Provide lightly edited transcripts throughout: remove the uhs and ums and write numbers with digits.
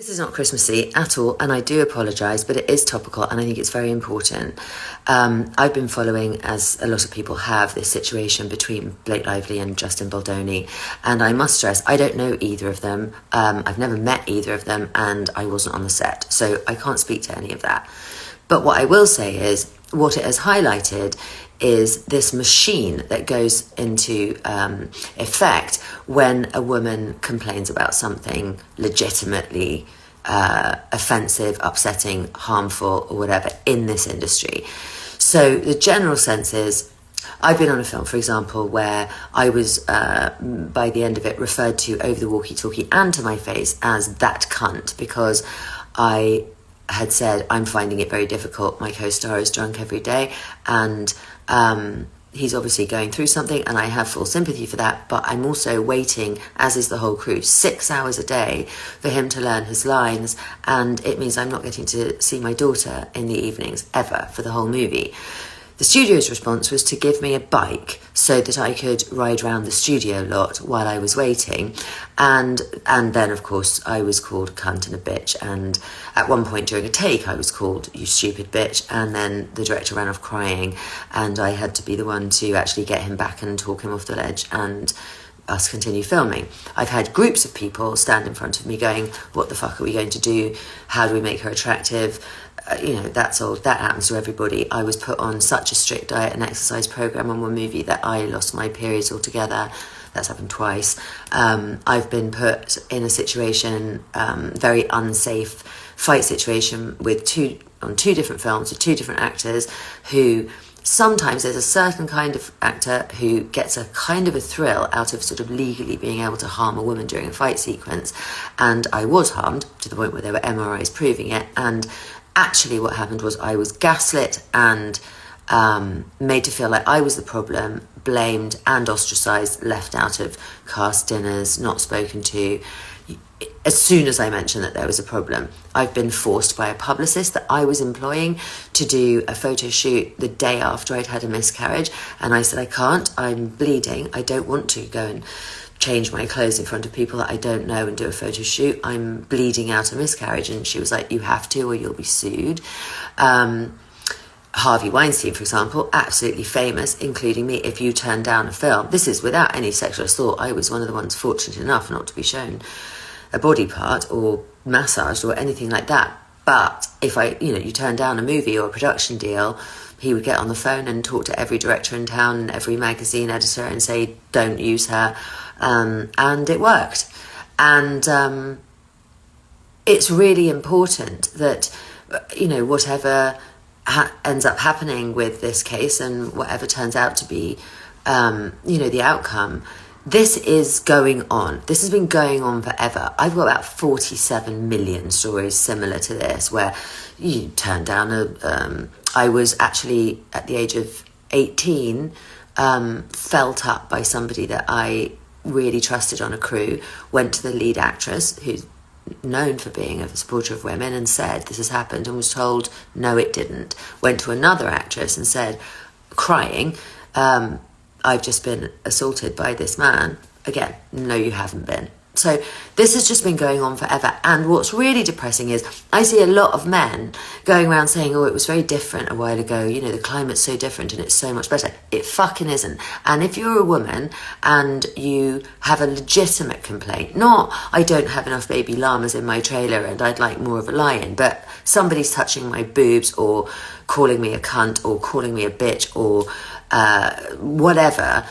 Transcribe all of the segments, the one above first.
This is not Christmassy at all, and I do apologise, but it is topical and I think it's very important. I've been following, as a lot of people have, this situation between Blake Lively and Justin Baldoni, and I must stress, I don't know either of them. I've never met either of them, and I wasn't on the set, so I can't speak to any of that. But what I will say is, what it has highlighted is this machine that goes into effect when a woman complains about something legitimately offensive, upsetting, harmful, or whatever in this industry. So the general sense is, I've been on a film, for example, where I was, by the end of it, referred to over the walkie-talkie and to my face as that cunt, because I had said, I'm finding it very difficult. My co-star is drunk every day, and he's obviously going through something, and I have full sympathy for that, but I'm also waiting, as is the whole crew, 6 hours a day for him to learn his lines, and it means I'm not getting to see my daughter in the evenings ever for the whole movie. The studio's response was to give me a bike so that I could ride around the studio lot while I was waiting. And then, of course, I was called a cunt and a bitch. And at one point during a take, I was called, you stupid bitch. And then the director ran off crying. And I had to be the one to actually get him back and talk him off the ledge and us continue filming. I've had groups of people stand in front of me going, what the fuck are we going to do? How do we make her attractive? That's all. That happens to everybody. I was put on such a strict diet and exercise program on one movie that I lost my periods altogether. That's happened twice. I've been put in a situation, very unsafe fight situation on two different films with two different actors who sometimes there's a certain kind of actor who gets a kind of a thrill out of sort of legally being able to harm a woman during a fight sequence. And I was harmed to the point where there were MRIs proving it. And actually what happened was I was gaslit and made to feel like I was the problem, blamed and ostracised, left out of cast dinners, not spoken to. As soon as I mentioned that there was a problem, I've been forced by a publicist that I was employing to do a photo shoot the day after I'd had a miscarriage. And I said, I can't, I'm bleeding. I don't want to go and change my clothes in front of people that I don't know and do a photo shoot. I'm bleeding out a miscarriage. And she was like, you have to or you'll be sued. Harvey Weinstein, for example, absolutely famous, including me, if you turn down a film. This is without any sexual assault. I was one of the ones fortunate enough not to be shown a body part or massaged or anything like that. But if you turn down a movie or a production deal, he would get on the phone and talk to every director in town and every magazine editor and say, don't use her. And it worked. And it's really important that, whatever ends up happening with this case and whatever turns out to be, the outcome, this is going on. This has been going on forever. I've got about 47 million stories similar to this where you turn down I was actually, at the age of 18, felt up by somebody that I really trusted on a crew, went to the lead actress, who's known for being a supporter of women, and said, this has happened, and was told, no, it didn't. Went to another actress and said, crying, I've just been assaulted by this man. Again, no, you haven't been. So this has just been going on forever. And what's really depressing is I see a lot of men going around saying, oh, it was very different a while ago. The climate's so different and it's so much better. It fucking isn't. And if you're a woman and you have a legitimate complaint, not, I don't have enough baby llamas in my trailer and I'd like more of a lion, but somebody's touching my boobs or calling me a cunt or calling me a bitch or whatever,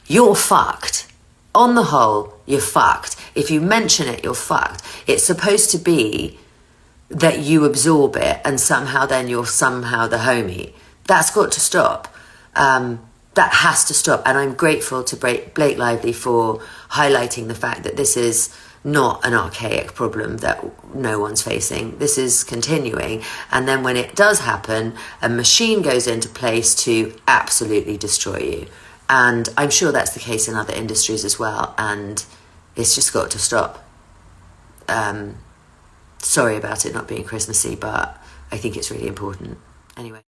you're fucked. On the whole, you're fucked. If you mention it, you're fucked. It's supposed to be that you absorb it and somehow then you're somehow the homie. That's got to stop. That has to stop. And I'm grateful to Blake Lively for highlighting the fact that this is not an archaic problem that no one's facing. This is continuing. And then when it does happen, a machine goes into place to absolutely destroy you. And I'm sure that's the case in other industries as well. And it's just got to stop. Sorry about it not being Christmassy, but I think it's really important. Anyway.